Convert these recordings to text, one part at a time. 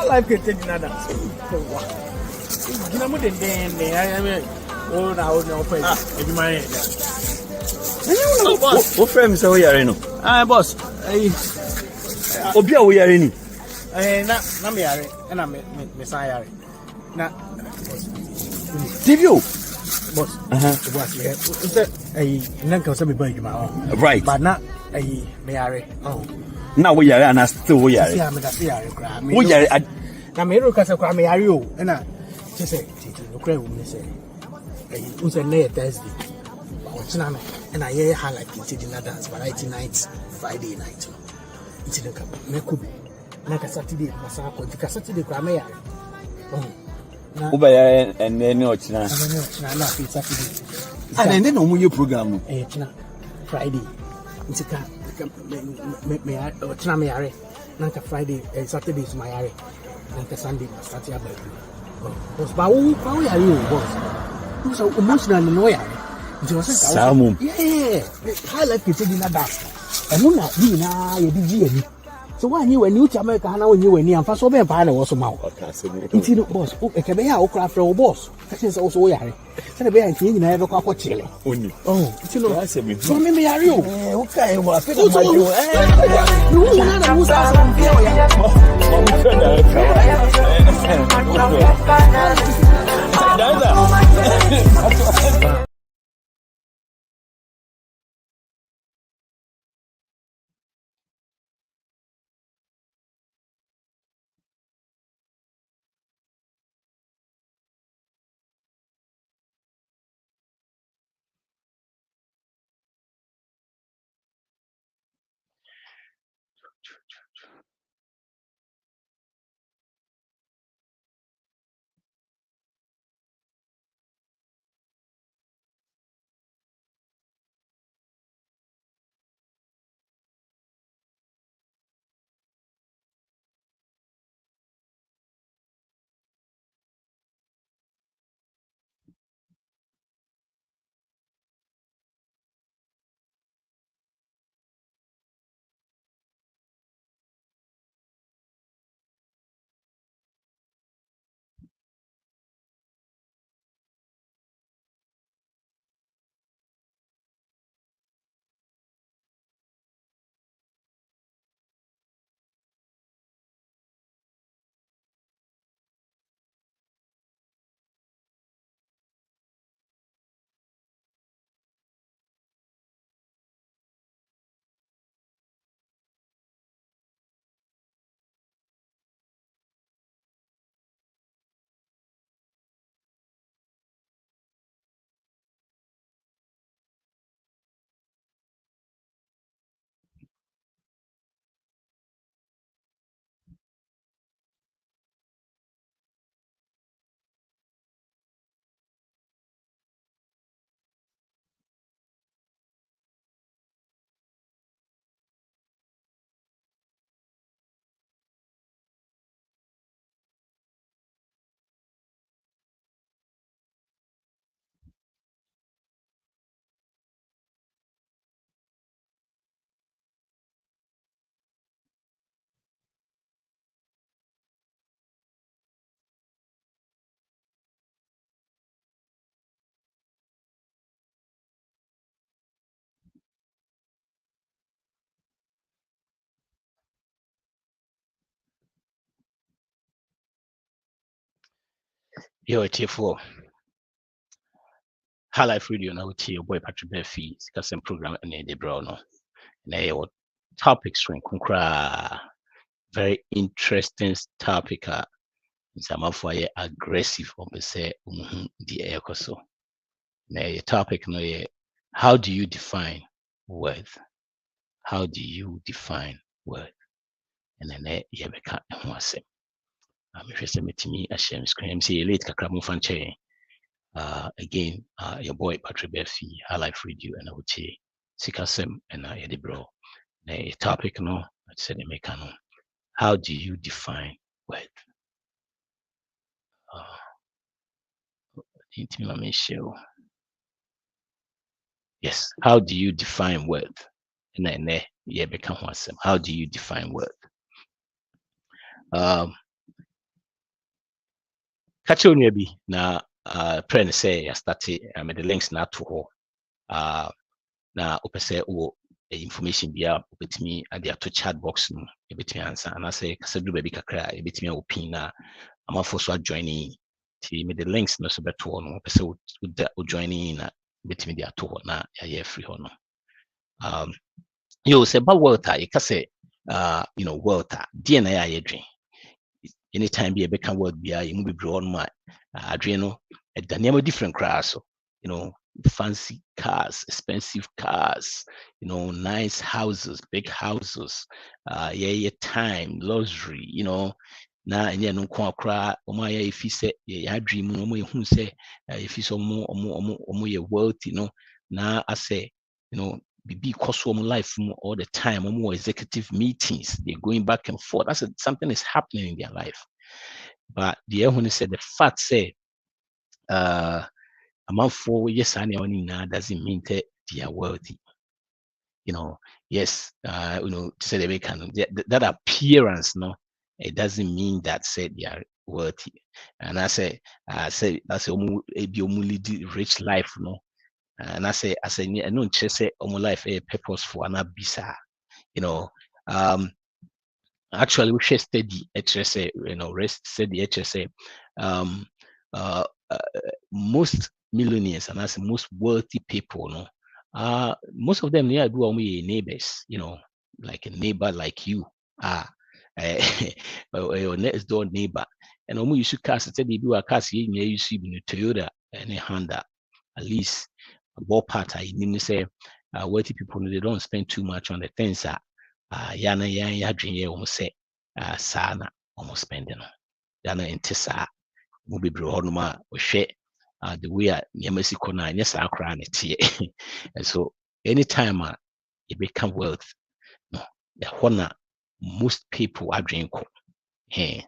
life can take another. You know, more than I mean, all now, no place. If you mind. What friends are we are in? Boss. Obia, we are in. Not me, and I'm Messiah. Now, Divio. Boss, was a Nanko Semi Burger, Right, but not a Mary. Oh, now we are, and I still we are. We are. Now, Mero Casa Crame are you? And I just say, no crave woman say, who's a near Thursday. And I hear her like it's in a dance, but it's night, Friday night. It's in a cup, Mecubi. Like a Saturday, Masako, the Saturday Cramea. Ubaya and then no China. Saturday. And then no you program. Friday. It's a car. Me or China Mayare. Nanka Friday, Saturday is my area. Nanka Sunday, Saturday. Boss, but who are you, boss? Who's so emotional and annoying? Salmon. Yeah, high life is in a dance. And no, you did. So when you were new to America, when you were near and fast over and find was a mouth. It's in boss. Oh, it can be our craft or boss. That is also why I said a bear and king never caught what chili. Oh, it's no, I said, so maybe are you? Okay, well, I think you. Yo, TF4. High Life Radio now with your boy Patrik Barfi. Got some program and the bro no. Now what topics from Kunkra. Very interesting topic. Some of why aggressive or say the air so. Now your topic no how do you define worth? How do you define worth? And then you become a say. I'm interested in me a shame scream. See late kakra fan chain. Again, your boy Patrik Barfi, High Life Radio, and I would say Sikasem and Eddie Bro. The topic no, I said the mechano. How do you define worth? Yes, how do you define wealth? How do you define wealth? Catch on bi na pray say I started the links na to hɔ na wopɛ sɛ wɔ information bia wobɛtumi ade ato chat box no ɛbɛtumi ansa anaasɛ kasa duru baabi kakra a ɛbɛtumi awɔ pin na amanfoɔ so ajoine nti mede links no so bɛto hɔ no wopɛ sɛ wojoine na wobɛtumi de ato hɔ na yɛayɛ afiri hɔ no sɛ ba wealth a yɛka sɛ wealth a deɛ na yɛ a yɛdwen anytime bi yɛbɛka wealth biara yɛmu bebree hɔ nom a adwene no ɛda nneɛma different koraa so fancy cars, expensive cars, nice houses, big houses, yeah, time, luxury, na ɛnyɛ no nko akora ɔmo ayɛ efi sɛ yɛadwene mu ɔmo ehu sɛ efi sɛ ɔmo yɛ wealthy na asɛ bibi kɔ so ɔmo life mu all the time ɔmo executive meetings, they're going back and forth. That's something is happening in their life. But the ɛhu ne sɛ the fact say amanfoɔ yɛ saa nneɛma no nyinaa doesn't mean that they are wealthy. Yes, say they can that appearance, no, it doesn't mean that said they are wealthy. And I say lead rich life, no. And I say no say life a purposeful and a bizarre, actually we should study HSA, rest study HSA. Most millionaires and as most wealthy people, most of them they do only neighbors, like a neighbor like you your next door neighbor, and almost you should cast they do a cast you see in Toyota and a Honda, at least a ballpark. I mean say wealthy people they don't spend too much on the things yana dream almost say sana almost spending yana intesa will be bronoma or share the way Yamasi na yes I cry and so anytime you become wealth, no, the honor most people are drinking. Hey,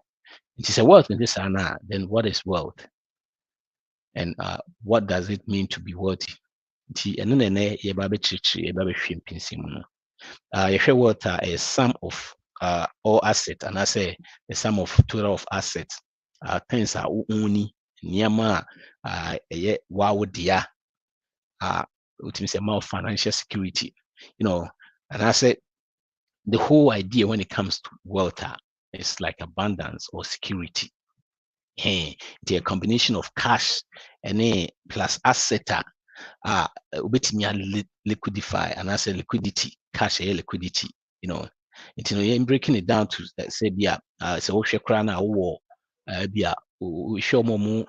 it is a wealth in this ana. Then what is wealth? And what does it mean to be wealthy? And then ye baby chichi, ye baby shim pinsimuno. Your wealth is sum of all assets, and I say the sum of total of assets. Things are only niyama wow dia which means amount of financial security, and I said the whole idea when it comes to wealth is like abundance or security. Hey, the combination of cash and plus asset liquidify, and I say liquidity, cash liquidity, you're breaking it down to say so crana war we show more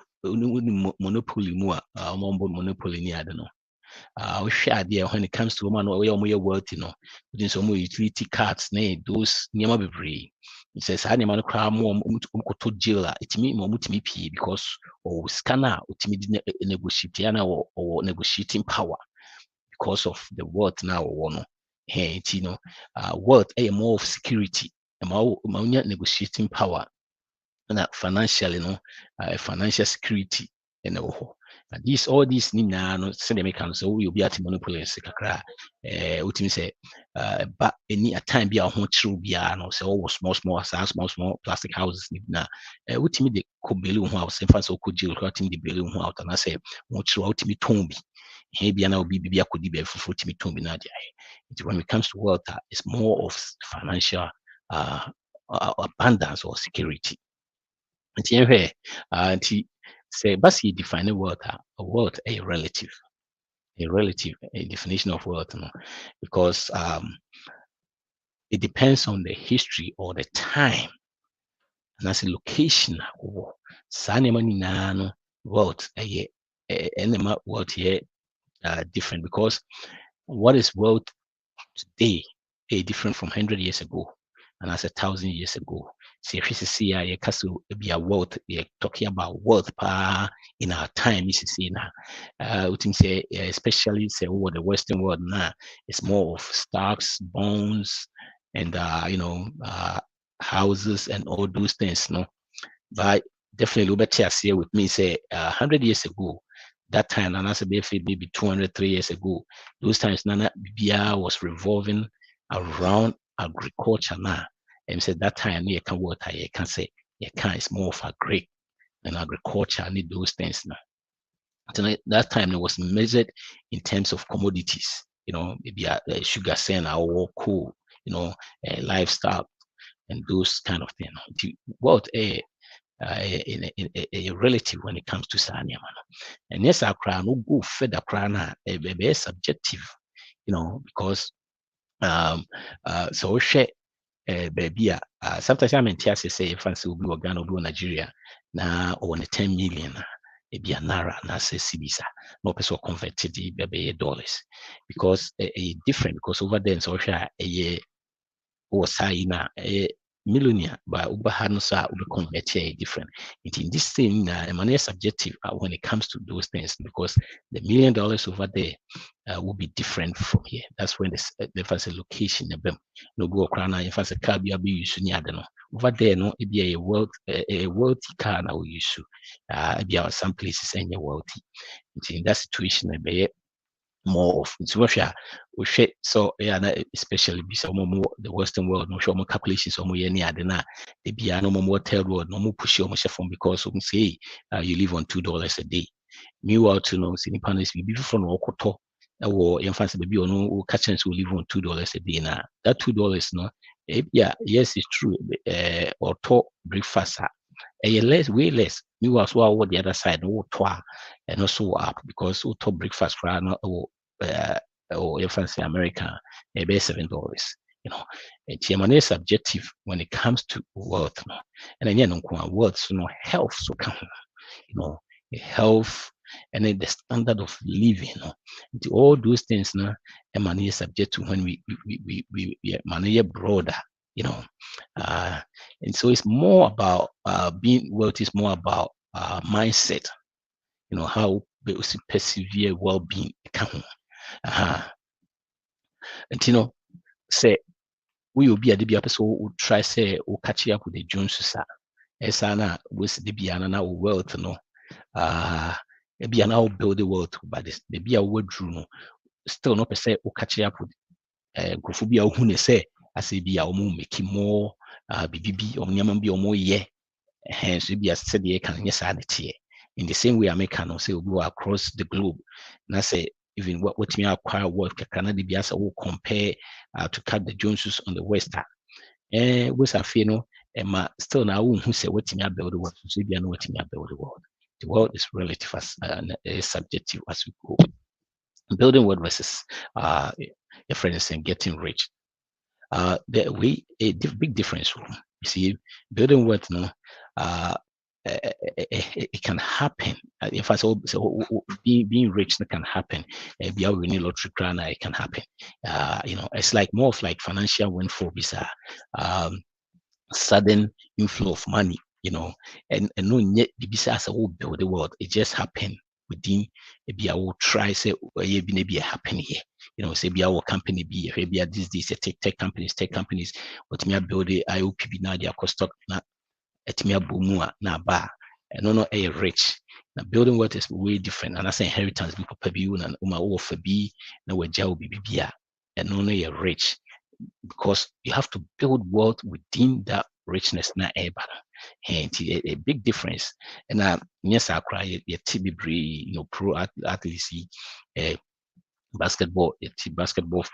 monopoly more monopoly I don't know. We share idea when it comes to woman or more wealthy, within some utility cards, those near be it says I never cry more to jail. It means more to me because or scanner negotiating or negotiating power because of the wealth now one. Hey, wealth a more of security, a more negotiating power. And financially, financial security, and all these nina send make so you'll be at monopoly kakra say but any a time be a home true be no say all small plastic houses na ultimate the could be house in fact so could you the building out and I say what true ultimate tombi here be now be could be for ultimate tombi na when it comes to wealth it's more of financial abundance or security. Say, but he define wealth a relative a definition of wealth, because it depends on the history or the time, and that's a location. Wealth wealth here different because what is wealth today is different from 100 years ago and that's 1,000 years ago. See, if you see a castle be a wealth, we're talking about wealth in our time. You see now, we say especially say over the Western world now, it's more of stocks, bonds, and houses and all those things. No, but definitely better here with me say 100 years ago, that time, Nana Sebefe, maybe 203 years ago, those times Nana Bibia was revolving around agriculture now. And said that time you can water, you can say you can it's more of a Greek and agriculture, I need those things now. Tonight, that time it was measured in terms of commodities, maybe sugar cane or coal, livestock and those kind of things. What a relative when it comes to Sanya. And yes, our crown will go further crown a subjective, because so share baby sometimes I'm in tears say fancy will be Ghana or Nigeria now or 10 million. Ebi a naira na say cedis no person converted the dollars because different because over there in South Africa or na millionaire but uba no sa uba convert different. In this thing money subjective when it comes to those things because the $1 million over there will be different from here. That's when the first location no go crown in first car be use ni no over there no it be a wealthy car now we use be some places and wealthy. In that situation be more of it's Russia so yeah especially be some more the Western world no show more calculations or more any other they be no more third world no more push your phone because we say you live on $2 a day. Meanwhile to know sini panels be from Okoto or infants baby or no catchings will live on $2 a day now. That $2 no yeah yes it's true or to breakfast way less. You as well what the other side no twa and also up because to breakfast for or if I say America maybe $7. It's money subjective when it comes to wealth. And then wealth health so come health and then the standard of living. All those things now and money is subject to when we money broader, and so it's more about being wealth is more about mindset, how we persevere well-being. And say we will be a DB episode will try say or catch up with the Jones Esana with the Biana now wealth be an out build the world but this the be a word drew still not per se or catch up with Grufubia who say as a be a make more BBB or Yaman be or more hence be a steady can yes sanity. In the same way American say go across the globe. And I say even what me acquire work Canada be as will compare to cut the Joneses on the west. Was a fino and still now who say what me build the world so be know what me build the world. The world is relative and subjective as we go. Building world versus your friends and getting rich. A big difference. You see, building wealth, it can happen. If I say being rich can happen. Be a winning lottery crown, it can happen. It's like more of like financial windfall, visa, sudden inflow of money. And no yet besides will build the world. It just happened within maybe I will try say be a happen here. Say be our company be maybe this tech companies what me build the IOPB now their cost stock na etime abomua na ba and no a rich. Now building what is way different and I say inheritance be papa bi na uma wo fa bi na waja obi bibia and no a rich because you have to build wealth within that richness na eba. And a big difference. And yes, I cry a TB pro athletes basketball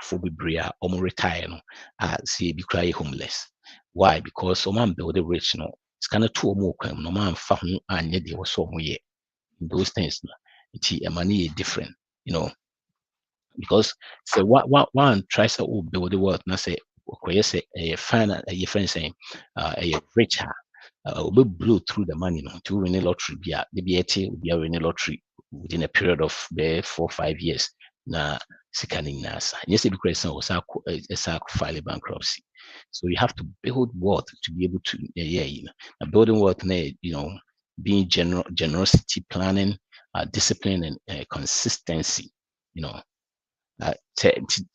for Bibria or retire see be cry homeless. Why? Because some man build the rich it's kind of two more no man found and yet there was some way those things money is different, because so one tries to build the world and I say say a fan a friend saying a richer will blow through the money to win a lottery be a win a lottery within a period of 4 or 5 years na sickening nasa yes because was a file bankruptcy. So you have to build wealth to be able to building wealth being generosity, planning, discipline and consistency,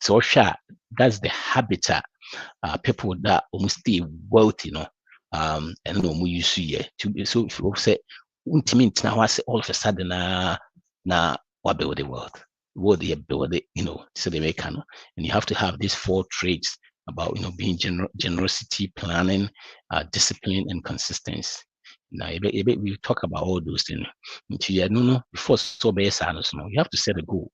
so that's the habitat people that almost stay wealthy, and no more use here to be so if you say ultimate now I say all of a sudden Now, what build the wealth? What they build it, so they make, and you have to have these 4 traits about, being generosity, planning, discipline, and consistency. Now, we talk about all those things. Before so be you have to set a goal.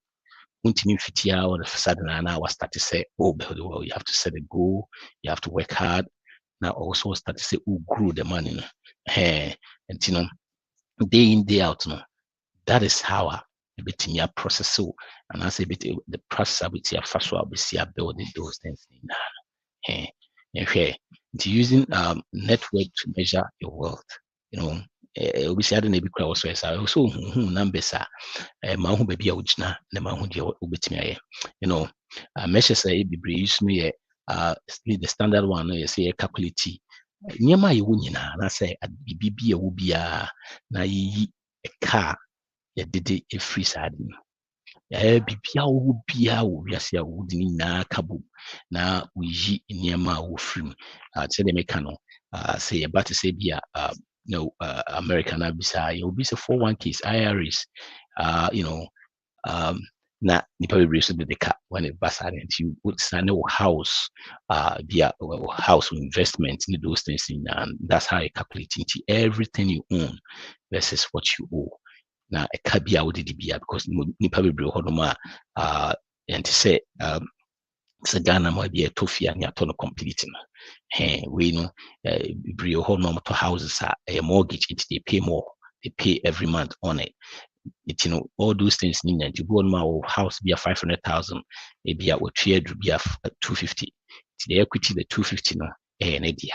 Continue all of a sudden, and I was start to say, oh, build the world. You have to set a goal. You have to work hard. Now, also start to say, who grew the money, and day in, day out, that is how I bit me process. So, and I say the process with your first one, we see building those things in using network to measure your wealth. We say I don't be crowd so I also numbers are my home baby ojina na my home dear ubetimi measures be use me the standard one you say calculate nyama you nyina na say bibi a wo bia na yi a car ya dede e free side bibia wo bia wo wiase a wo di na kabo na wo yi nyama wo free say the mechano say about to say bia American Abisa, you'll be 401ks, IRAs, na nipa bebree so de ka when it basa and you would sign a house house investment in those things and that's how you calculate into everything you own versus what you owe. Now a kabia would be because nipa bebree hodoma and to say sɛ Ghana might be a tofi and you're completing. We know brio home to houses a mortgage it they pay more, they pay every month on it. All those things need to go on my house be a 500,000, maybe I would trade be a 250. The equity the 250 no an idea.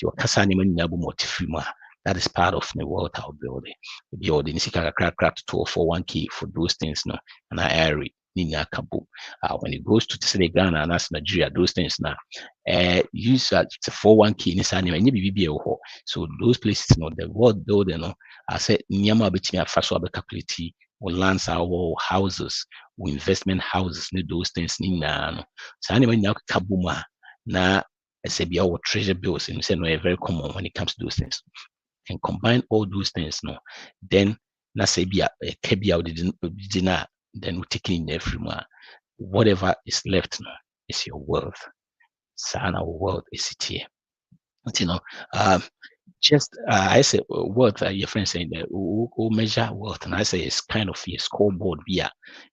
Your kasani money nabu motifima. That is part of the world I'll build it. The ordinary crack 241k for those things no and I area. When it goes to say Ghana and that's Nigeria, those things now use a 401k in this anime and so those places the world building I said Nyama between a first calculate or lands our houses or investment houses those things so anyway now kabuma na I say be our treasure bills and say no very common when it comes to those things and combine all those things then na say be a kebia dinner then we take in every month. Whatever is left now is your wealth. Sana wealth is it here. Just I say wealth. Your friend saying that we measure wealth, and I say it's kind of a scoreboard. Via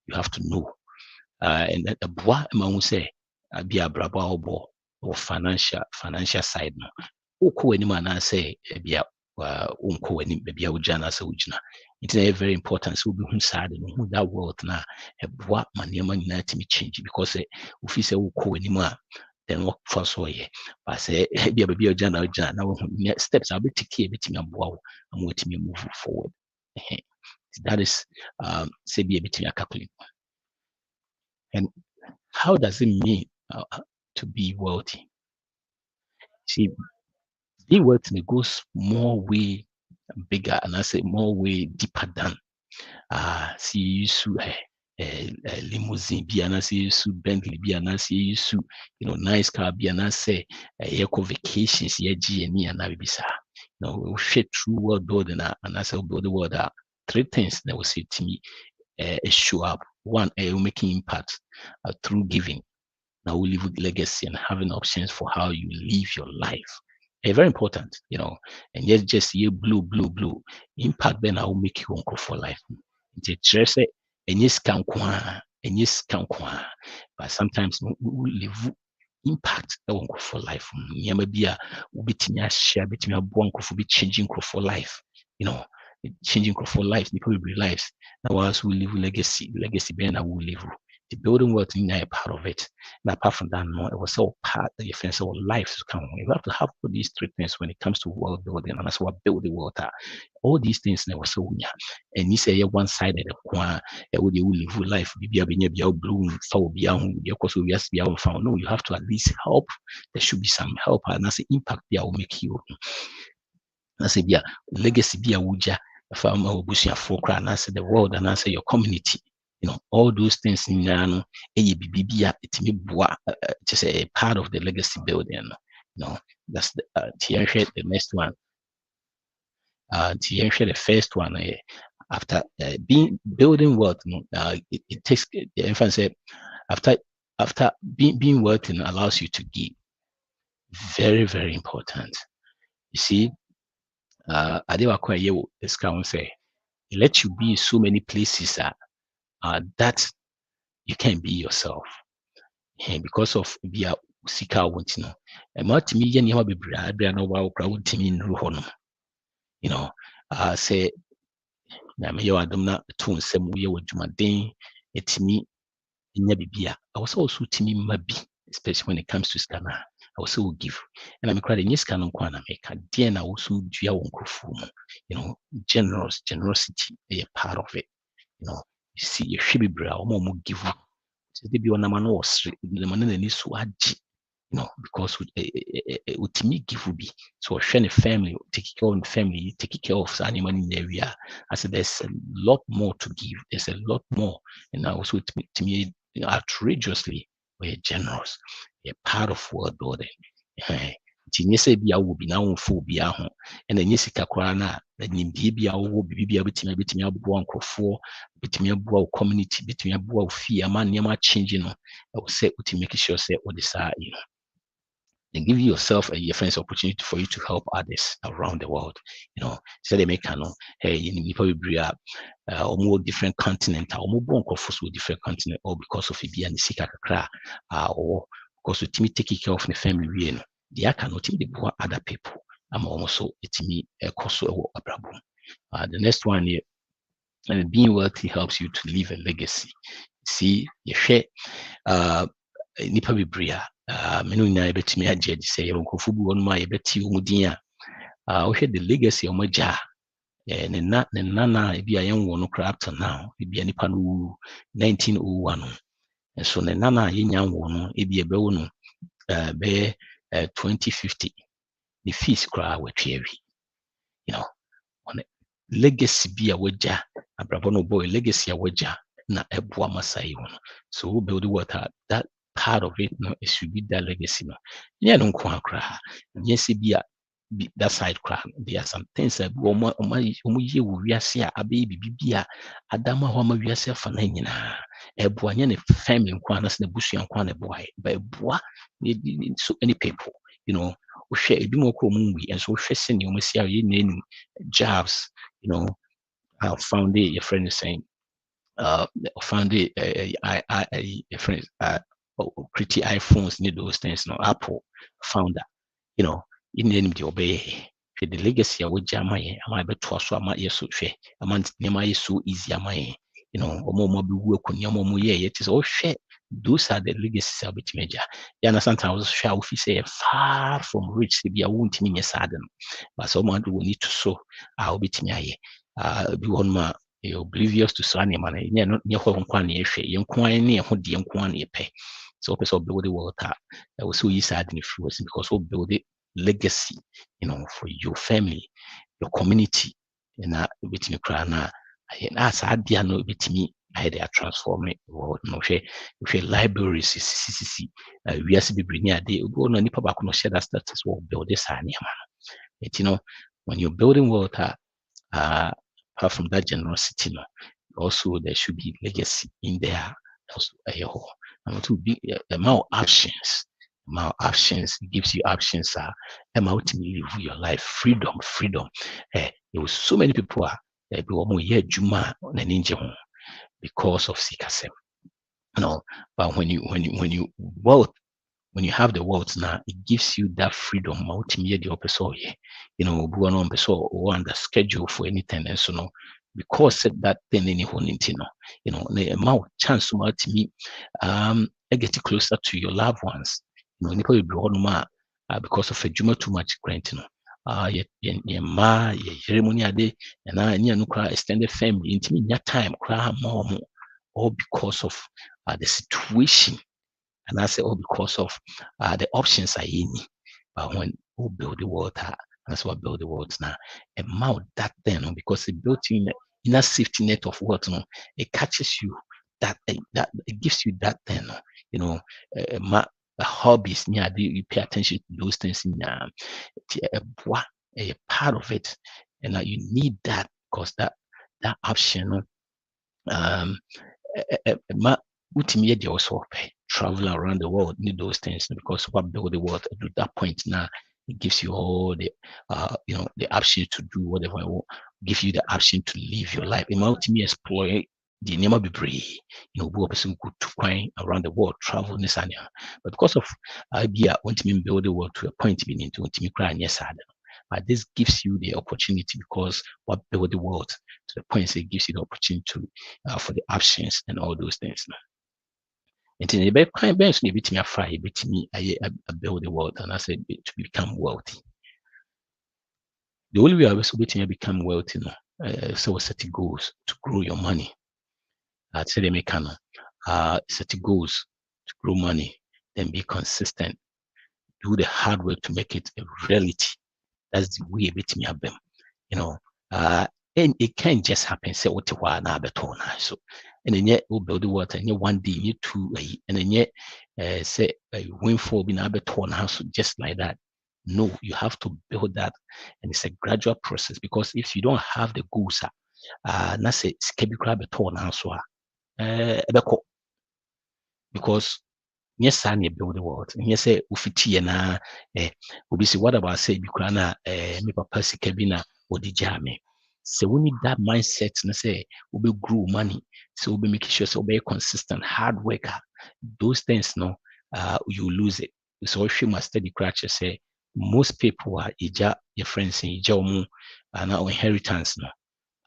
you have to know. And that the boy man will say be a brabo or financial side now. Uko any man I say be a unko any be a ujana sa ujina. It's very important. So we sad and who that world now what money to me change because if you say uko anymore then what first way. But say be a jana now steps I'll be taking everything about and waiting me move forward. That is say be a bit calculate. And how does it mean to be wealthy? See, being wealthy goes more way bigger and I say more way deeper than see you su limousine be and I see you su Bentley be and I see you su nice car be and I say eco vacations ye GNE and I be sa we share true world building and I say build the world 3 things that will say to me show up. One, making impact through giving. Now we live with legacy and having options for how you live your life. Very important, and yet just you blue. Impact then I will make you uncle for life. It's and yes can but sometimes we live impact uncle for life. Maybe a bit share between a bonk for be changing for life, changing for life, people will lives. Now as we live legacy ben I will live. The building world in a part of it. And apart from that, no, it was all part of the defense of life to come. You have to have these 3 things when it comes to world building, and that's what build the water. All these things never so and you say one sided would you live life, be blue, so beyond your course we has to be found. No, you have to at least help. There should be some help, and that's the impact they will make you. I say, yeah, legacy be a wuja, farmer or bushia for and answer the world and answer your community. All those things in just a part of the legacy building. That's the next one. The first one, after building wealth, it takes the emphasis. After being wealthy allows you to give. Very, very important. You see, Adewakwa Yewo is say, it lets you be in so many places that you can be yourself. And because of be sika want no. And what me yen yawa bibra no wa okra wutimi nru ho no. You know, say na me yawa dom na to nsem ye wadwumaden etimi nya bibia. I was also timi mabi, especially when it comes to scanner. I will say give. And I'm crying yes can kwana make a dear na also dua wonkrofo. You know, generosity a part of it. You know, you see you should be bra or give. So they be on a man was the man in so aji. You know, because with me give will be so share a family, take care of the family, take care of animal in the area. I said there's a lot more to give. There's a lot more, and also to me, you know, outrageously we're generous. We're part of world order. Nti nyɛ sɛ bia wo bi na womfa obia ho ɛna nyɛ sika koraa no a nimdeɛ bia wowɔ bibibia bɛtumi aboa nkurɔfoɔ bɛtumi aboa wo community bɛtumi aboa wo fie ama nneɛma change no ɛwɔ sɛ wotumi make sure sɛ wode saa you know and give yourself a different opportunity for you to help others around the world. You know, so they make no hey you probably or more different continent or more born with different continent or because of it be and sika kakra or because of me taking care of the family we know they cannot the other people. I'm also it's me a cost a problem. The next one here and being wealthy helps you to leave a legacy. See, you share nipa bebree me no nyinaa yɛbɛtumi agye adi sɛ yɛwɔ nkurɔfo bi wɔ no ma yɛbɛte wɔn din a wohwɛ the legacy a wɔn agya ne nana ebi a yɛnwɔ no koraa up to now ebi a nipa no 1901 no nso ne nana a yɛnya wɔ no ebi ɛbɛwɔ no bɛyɛ 2050 ne fees koraa wɔatwa awi you know on legacy bi a wɔagya abrabɔ no bɔ legacy a wɔagya na ɛboa masa yi wɔn so we build what that part of it no it should be that legacy no yeah no kwa kra yes be that side cry there are some things that ye wo wiase a abe bibia adama ho ma wiase afa na nyina eboa nye ne family kwa na se busua kwa na boa ba eboa so many people you know we share ebi mo ko mu wi and so hwe se ne o masi a ye nenu jobs you know I found it your friend is saying found it a friend pretty iPhones need those things no Apple founder you know in the end obey the legacy of jama ye ama be to so ama yeso hwe ama nema ye so easy ama ye you know omo be wu akunya omo ye it is all share those are the legacies of it major ya na sometimes share we say far from rich be a won't mean sad but someone will need to so obetimi aye be one ma you're oblivious to sunny man nye ho nkwa na ehwe ye nkwan ne ho de nkwan na epe so person build the water that was so easy influence because we build the legacy you know for your family your community and betimi kra na as adia no betimi I they are transforming world no hwe libraries CCC we as be bring ade go no nipa ba ko no share that status will build this anima it you know when you're building water apart from that generosity no also there should be legacy in there also and to be amount options gives you options amount to live your life freedom there was so many people juma because of sikasem you know but when you wealth when you have the wealth now, it gives you that freedom. Multimedia you know, or under schedule for anything, and so no, because that thing anyone you know, the amount chance to me, get closer to your loved ones. You know, people will because of a juma too much grant, you know. Ye ceremony ade, and I no extended family, intimate time, cry more, all because of the situation. And I say, oh, because of the options are in. But when we build the water, that's what build the world now. A mouth that then because it built in a safety net of what it catches you that it gives you that then you know the hobbies you pay attention to those things in a part of it and you need that because that that option ma utimi ye also pay travel around the world, need those things because what build the world at that point now it gives you all the the option to do whatever I want, give you the option to live your life. It might me explore the name be brave, go person good to find around the world, travel this and but because of idea want me build the world to a point being into me cry yes sad. But this gives you the opportunity because what build the world to the point it gives you the opportunity to for the options and all those things. And in the back kind bench, they beat me a fry, beat me a build the world, and I said to become wealthy. The only way I was beating me become wealthy, so set goals to grow your money. I'd say they make set goals to grow money, then be consistent, do the hard work to make it a reality. That's the way beat me up them, and it can't just happen. Say what you want now, so and then yet we'll build the water and one day you two and then yet say win for being able to house just like that. No, you have to build that, and it's a gradual process because if you don't have the goals, na say skebi grab a torn house, because yes, I build the world. And yes, ufiti na we say what about say bikwana me papa sikebina odijame. So we need that mindset na say we will grow money. So we'll be making sure so be consistent, hard worker. Those things no you lose it. So if you must study crutch say most people are ija your friends in ija and our inheritance no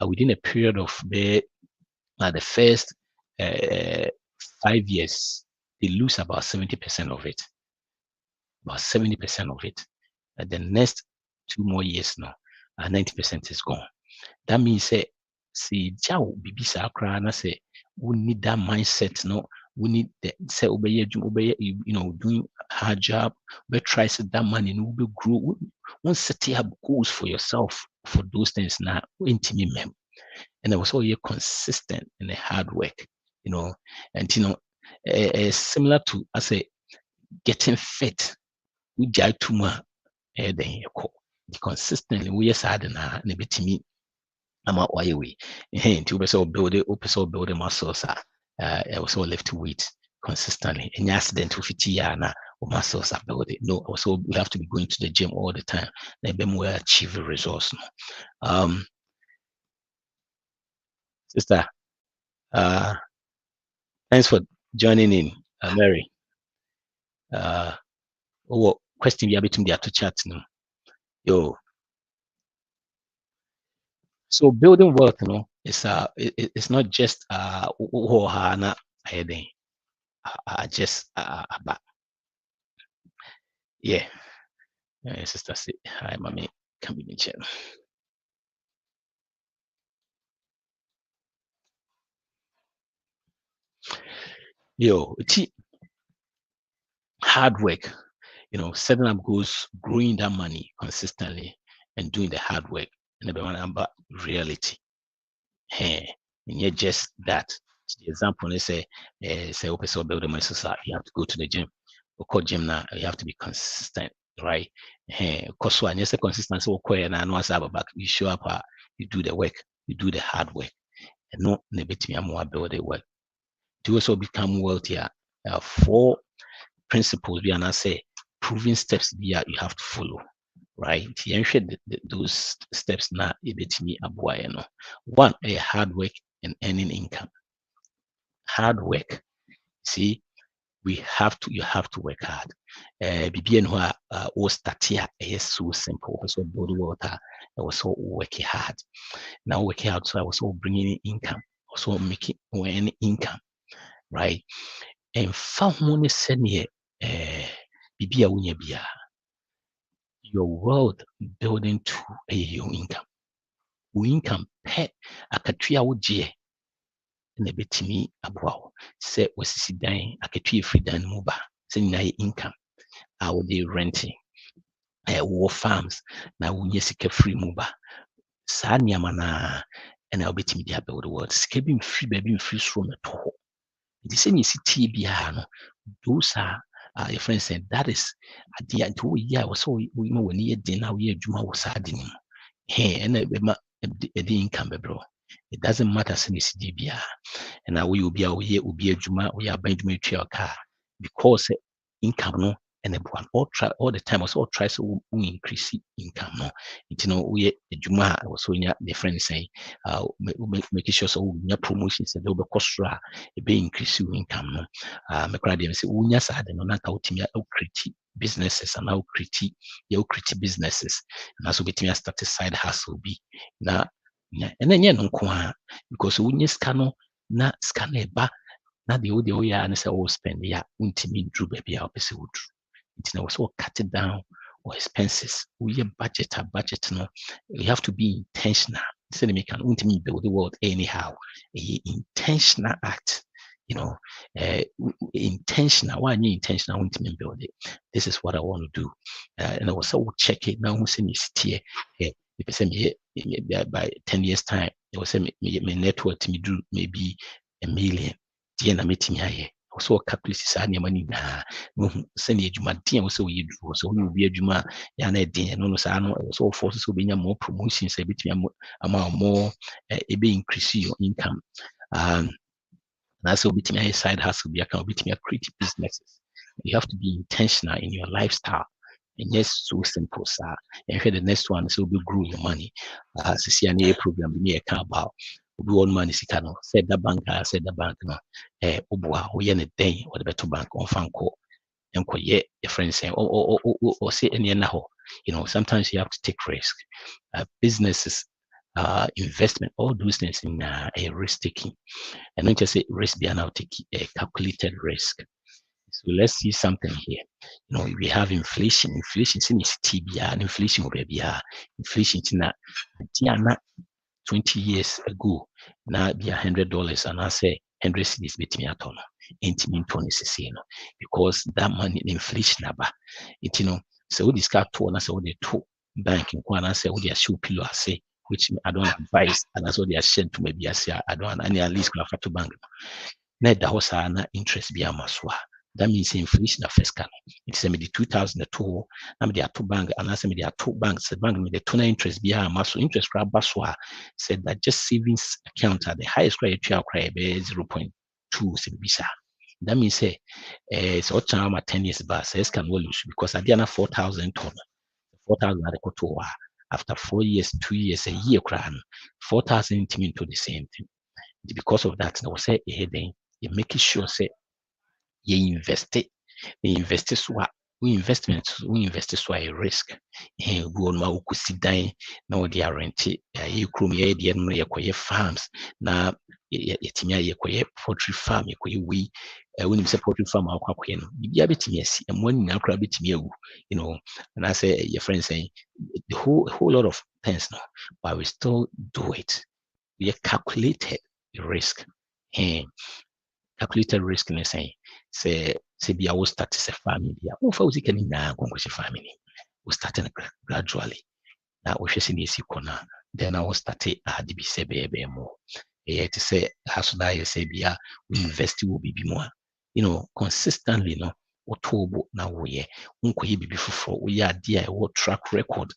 within a period of the first 5 years they lose about 70% of it. About 70% of it. And the next 2 more years now, 90% is gone. That means say Jao Bibi Sakra say we need that mindset, no. We need the say obey doing hard job, but try to that money no will grow. Once set up goals for yourself for those things now intimate mem. And I was all consistent in the hard work, and similar to I say getting fit. We jai tuma then consistently we sad na bit me ama why we to be so build the muscles I was all lift weight consistently. Any accident to fit na muscles are build it. No, also we have to be going to the gym all the time. Then we achieve results. Sister, thanks for joining in, Mary. Question you between the two chats now. Yo. So building wealth, it's not just just about yeah. Sister say hi, mommy. Can be mentioned. Yo, hard work, setting up goals, growing that money consistently, and doing the hard work. And the one about reality. Hey, and yet just that. The example they say open source build a money society, you have to go to the gym. Or call gym now, you have to be consistent, right? Hey, cause one, yes, consistency will and I know back. You show up, you do the work, you do the hard work, and no nebit me more build the work. To also become wealthier, 4 principles we are not say proven steps you have to follow, right? Those steps now me abuano. 1, a hard work and earning income. Hard work. See, you have to work hard. BBN who start here is so simple. So body water, I was so working hard. Now working hard, so I was all bringing in income, also making any income, right? And found money send here, BB Awunya your world building to your income. Income pet akatua wogye na betimi aboa sɛ wasisi dan akatua free dan mu ba sɛ nyinaa income a wode renting war farms na wonya sika free mu ba saa nneɛma na ɛna wobɛtumi de abɛwo the world sika bi mfiri baabi mfiri soro mɛtɔ hɔ nti sɛ ne yɛsi tie biara no those are your friend said that is adeɛ nti woyɛ a wɔ sɛ woyɛ w'ani yɛ den na woyɛ adwuma wɔ saa ade no mu ɛna ɛbɛma ɛde income bɛbrɛ It doesn't matter since DBA. And now we will be a juma, we are buying to your car because income no and the one all the time also try to increase income no. You know, we a juma also in the friend saying make sure so your promotions and over cost a be increase your income no. Me crowd say unya sa de no na ka utimi create businesses and now create businesses and also betimi start a side hustle be na and then no kwa because unya scan na scan eba na the old ya and say oh spend ya untimi drew baby a opese would it now so cut it down or expenses we budget no we have to be intentional so we can untimi build the world anyhow a intentional act you know intentional why you intentional untimi build it this is what I want to do and I was so check it now say here if I say by 10 years time it was say my network to me do maybe $1 million na metimi aye so calculate sa ne mani na no se ne adwuma den wo se wo yedu so wo bi adwuma ya na den no sa no so force so be nya more promotions e betimi ama more e be increase your income na so betimi aye side hustle be account betimi create businesses. You have to be intentional in your lifestyle. And yes, so simple, sir. And here the next one is will be grow your money. CCNA program we account about. We want money, sikano. Said the bank, no. Ubwa, we any day or the better bank on Fanco. And ye, your friends say, or say any naho. You know, sometimes you have to take risk. Businesses, investment, all those things in a risk taking. And not just say risk, be now take a calculated risk. So let's see something here. You know, we have inflation. Inflation is TBR and inflation will be inflation na 20 years ago. Now be $100 and I say 100 cedis between a ton. Intimate ton is because that money inflation aba. It you know, so this car two and I say what they two banking one I say what they shoe pillow I say which I don't advise and that's what they are shared to maybe I say I don't any at least have to bank. Net the house na interest be amaswa. That means inflation affects can. It's a 2002. I'm the two bank and I say the two banks. The bank with the tuna interest be a mass interest grab baswa said that just savings account at the highest rate you cry 0.2 bisa. That means say it's all time at 10 years back says can well lose because at the end 4,000 ton 4,000 after 4 years 2 years a year crown 4,000 into the same thing. Because of that, I will say then you make sure say you invest so we invest so a risk and go on ma sit down now they are rented you crom ye dey no ye farms na yetimi ye poultry farm ye we when you say poultry farm akwakoye no bibia betimi asi emo ni akra betimi awu you know and I say your friend saying the whole lot of things now but we still do it. We calculated risk and calculated risk in saying say be I will start as a family. Who for we can now go family. We starting gradually. Now we see this corner. Then I will start a DB say baby more. To say as I say be we invest will be more. You know, consistently no Otobo now we unko be before we are dear what track record.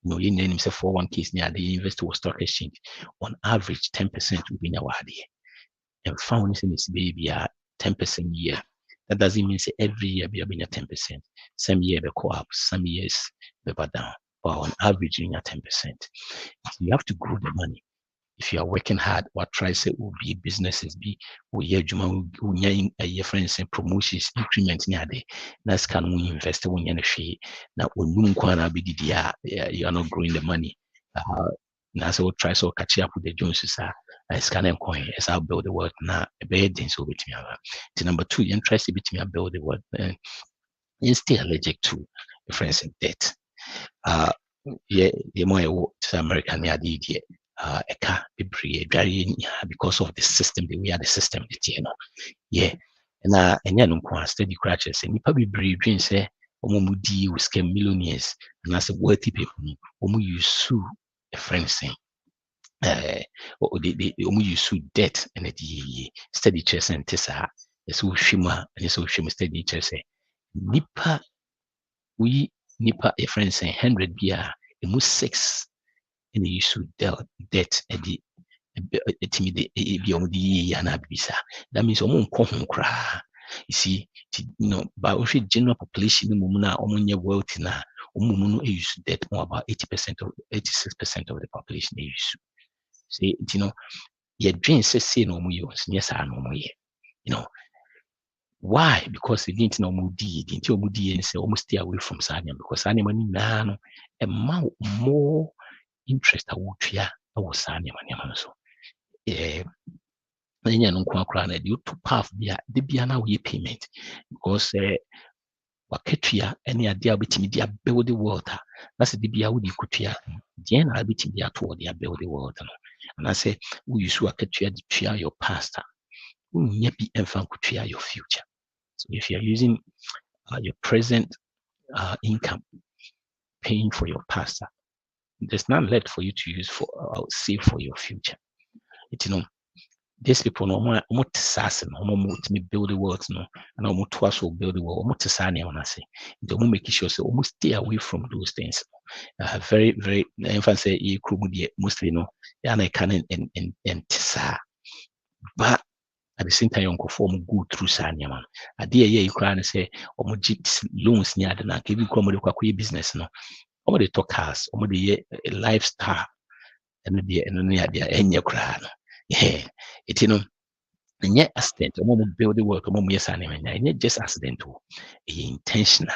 You know, you name himself for one case near the investor stock exchange on average 10% will be our idea. And found in this baby 10% year. That doesn't mean say every year be a 10%. Some year be go up, some years be down. But on average, you 10%. You have to grow the money. If you are working hard, what try say will be businesses be we hear juma we a friends and promotions increments near there. That's can we invest when you're share. Now when you are not growing the money. Now so try so catch up with the Joneses I scan and coin as I build the world now a bed then so between to number 2 you interest between build the world you're still allergic to the friends in debt. Yeah, the more American idea eka bebree because of the system the way the system you know yeah na enya no kwa steady crutches nipa bebree dream say omo di we scam millionaires and as wealthy people omo use a friend saying omo use debt and the steady chess and tesa so shima and so shima steady chess nipa a friend saying 100 bia emu 6 and you should debt at the etimi be omudi yana bisa. That means omo nko kra. You see, but if general population mumuna omunye wealth na omumuno use debt more about 80% or 86% of the population use. See, your dream say no mu use, yes, I know. Why? Because they didn't know Mudi and say almost stay away from Sanya because Sanya money a more interest I would hear was Sanya Maniamano. Then no crown you to path the Biana we payment because Waketria any idea between their build the water. That's the Bia would could hear. Then I'll be to toward their build the water. And I say, we use Waketria to share your pastor. We be and could share your future. So if you're using your present income paying for your pastor, there's none left for you to use for save for your future. These people no more assassin, no more to me build the world, no, and almost twice will build the world, almost to sign when I say, the more making sure so almost stay away from those things. Very, very, if say you could mostly no, and I can and but at the same time, you can go through Sanya man. A dear year you cry and say, loans near the na give you come with business no. The talk house, the lifestyle, and the any crown. Yeah, and yet accident, build the work, yes, and yet just accidental, intentional.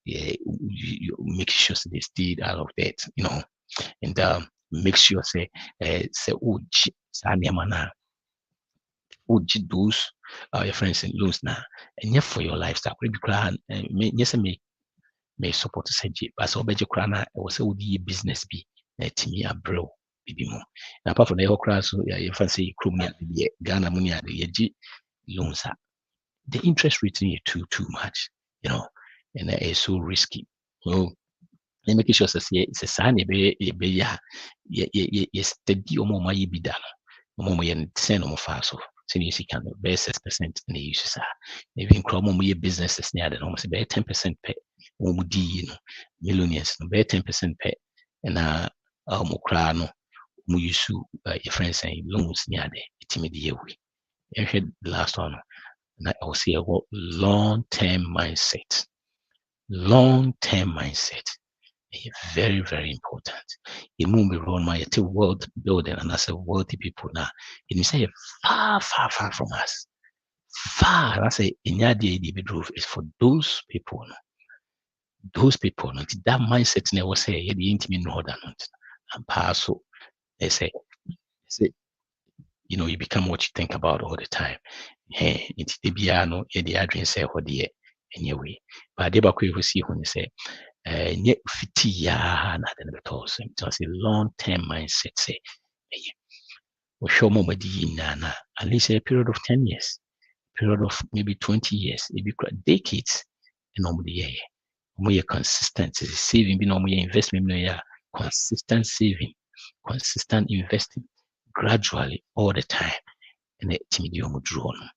You make sure they stay out of that, and make sure say oh, Sanya mana. Would you those your friends in loans now and yet for your lifestyle because yes may support say but so be krana was say would business be timi abro bibi mo na apart from the whole class so your fancy krum ya Ghana money at the loans the interest rate is too much and it is so risky. So let me make sure say it's a sign be ya steady o mo ma ye bi da no mo ye send o mo fa so you can be 6% in the uses maybe in Chrome businesses near the almost about 10% pay millionaires no 10% pay and mokrano mu use your friends saying loans near the timidity way. And the last one and I will say about long-term mindset. Long-term mindset is very, very important. It won't be run my world building and as a wealthy people now. And you say far from us. Far, I say in your individual is for those people. Those people, that mindset never say the intimate northern and pass. They say, you become what you think about all the time. Hey, it's the piano, the address say what the anyway. But they back we see when they say nye fiti ya na the betos. It's a long-term mindset. Say, we show more na at least a period of 10 years, period of maybe 20 years, maybe decades, and normally more consistent saving, be normal investment, consistent saving, consistent investing, gradually all the time, and the medium draw on.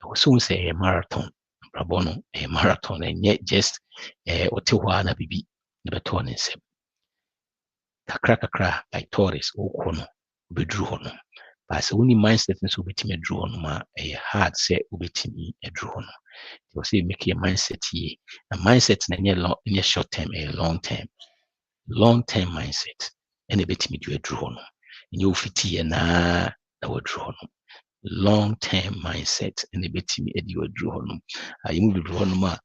I will soon say a marathon, Brabono, a marathon, and yet just Otiwana bibi, the baton and say, Kakra, like Torres, or Kono, be drew on. But the only mindset is to be draw on a hard set will be a draw on. They say make a mindset here. A mindset in a short term, a long term mindset. And a bit me do a draw on. You fit here na a draw on. Long term mindset and a bit me do a draw on. You move the draw on.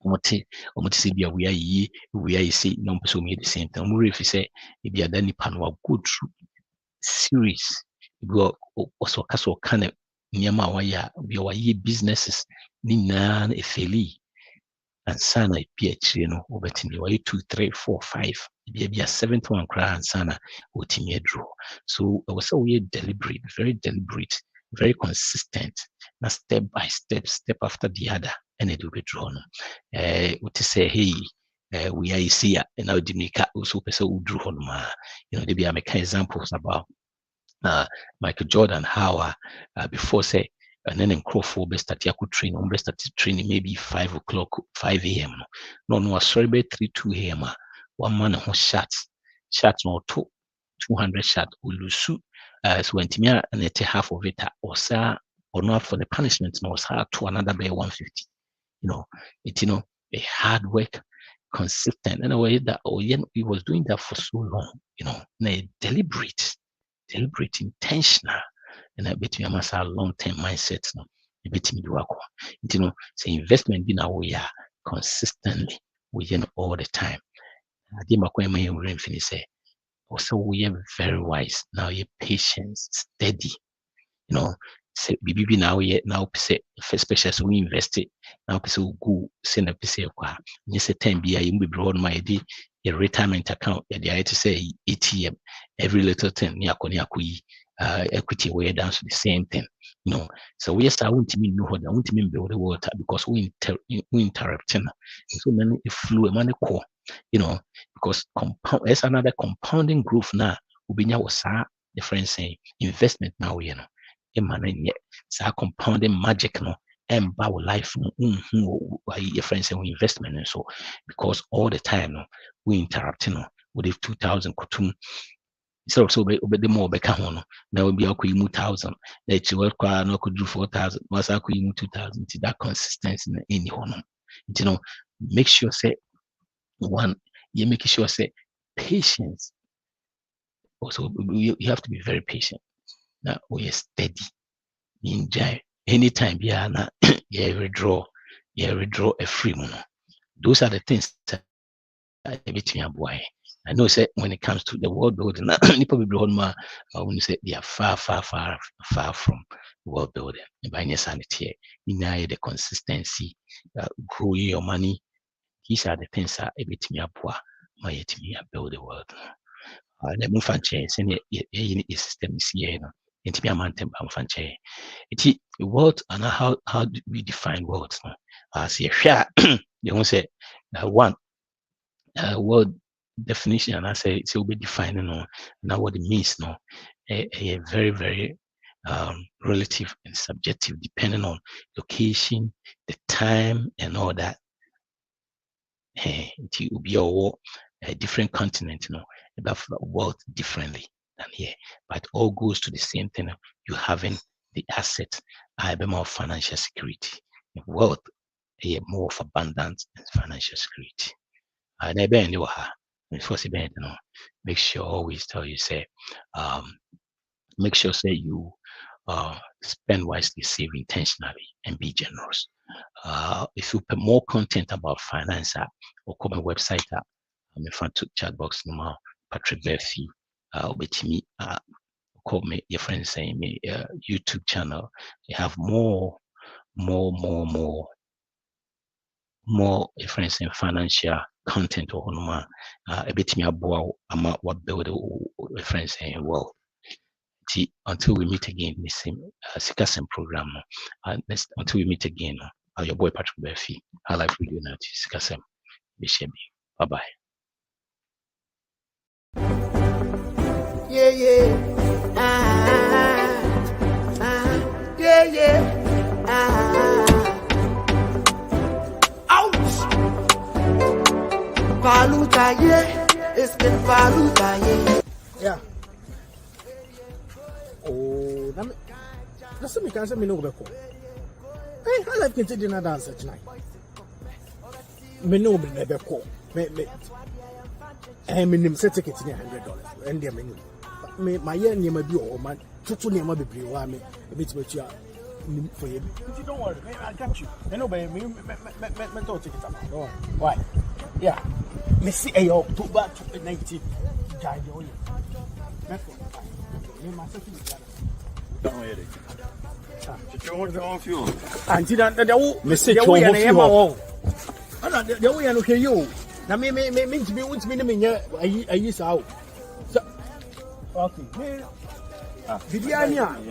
Almost say we are say no so me the same time. If you say if you are done pan good series, you also castle kind of nneɛma a wayɛ businesses ne nyinaa na ɛfɛli ansa na ɛbi akyire no wobɛtumi wayɛ 2 3 4 5 bia 7th one koraa ansa na wɔtumi aduro. So ɛwɔ sɛ woyɛ deliberate, very consistent na step by step after the other ɛna ɛde wobɛduro no wote sɛ hey we are here and now the nika also pɛ sɛ woduru hɔ nom a de bia meka examples about Michael Jordan, how before say, and then in Crawford best start train, started training maybe 5 a.m. No, sorry, 3 2 a.m. 1 man who shots no 2 200 shot ulusu so wentimia and it half of it or sa or not for the punishment no sa to another by 150 a hard work consistent in a way that he was doing that for so long deliberate intentional and I bet you must have long-term mindset no a bit me do say investment be now we are consistently within all the time I did my finish say also we are very wise now you're patient steady say bibi now say first special so we invest it now so go send a piece of car you say 10 be you broad my a retirement account yeah to say ATM every little thing equity way down to the same thing so we start want to mean no other want to mean build the water because we interrupting so many flew a money core because compound there's another compounding growth now ubinya was the friend saying investment now compounding magic and our life your friends saying investment and so because all the time we interrupting with the 2000 kutum so the more become now will be a 1,000 that you work no could do 4,000 was a 2,000 that consistency in any make sure say one you make sure say patience also you have to be very patient now we are steady enjoy anytime withdraw a free money. Those are the things that I know say when it comes to the world building when you say they are far from world building by sanity the consistency growing your money. These are the things that a bit me build the world. The move and change any system is here. Into a mountain fanche. It's world and how do we define words? As a share, you won't say one word definition, and I say it will be defining now what it means. A very, very relative and subjective, depending on location, the time, and all that. It will be a different continent, about world differently than here, but all goes to the same thing. You having the assets, I be more financial security. Wealth, more of abundance and financial security. I never knew her. Make sure always tell you say, make sure say you spend wisely, save intentionally, and be generous. If you put more content about finance or come a website I'm in front of chat box now, Patrik Barfi, with me, call me your friends saying me YouTube channel. You have more your friends saying financial content or a bit me about what build a friends saying well. Until we meet again in the same Sikasem program. Until we meet again, your boy Patrik Barfi. Our life video now to Sikasem. Bye bye. Yeah. Ouch! Valuta, it's been valuta, yeah. Oh, that's me can't say me no go. Hey, I like to dinner dance tonight. Me no be never call. Me nim set ticket in $100 and their menu. Me my year near my bill man. To near my bill wa me a bit with you for you. Don't worry, I got you. Anyway, me talk ticket about. Don't worry. Why? Yeah. Me see a October 2019 guy on you. That's Don't worry. Auntie, that message you. The way I look at you. Now, me to be with me, I use out. Okay. I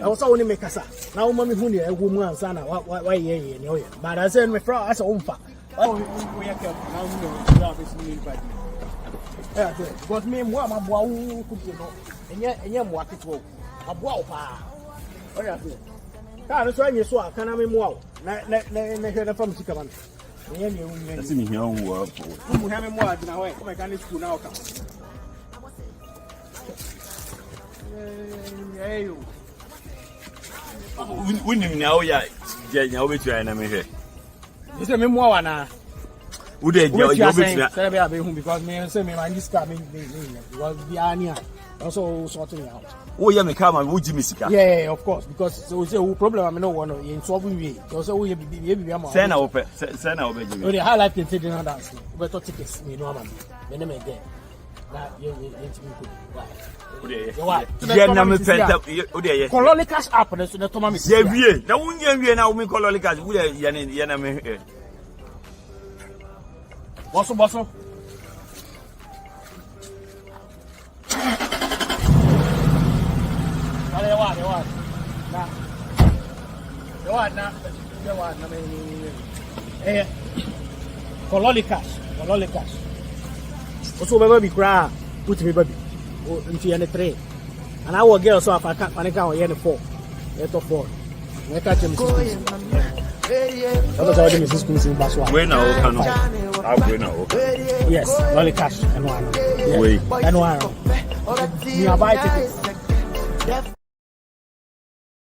was only make us now. Mommy, who a woman, son, why, yeah, but I said, my friend, as a home fact. Oh, we are now, because me, what my boy could you know, and yet, what it will. A wow, oh, yeah. That's why you saw, can I mean, wow, let from Chicago. That's in here. Who have more now? I can't school now. Hey, Winning now, yeah, yeah, which I am here. you say me more one now. Would they You're go saying between? because me say me man this car me because the ania also sorting out. Oh, yeah, me come and would Jimmy Sika. Yeah, of course, because so say who problem I no one in solving way. So we be am. Send open. The high life can take another dance. We talk tickets me no man. Me name again. That you Yeah, na me penta. Ude Colonial cash app na so na toma me. yeah, wie. Na wunye na wo me colonial cash. Ude ya na me. Bosso. Ale wa. Na me. Colonial cash. Also baby cry. Put me baby. Oh, into any 3. And I will get so if I can't panic out here 4. Let of 4. I catch him. That's how they miss school in Baswa. When I can Yes, lolly cash and one. Wait. And one. You are buying tickets.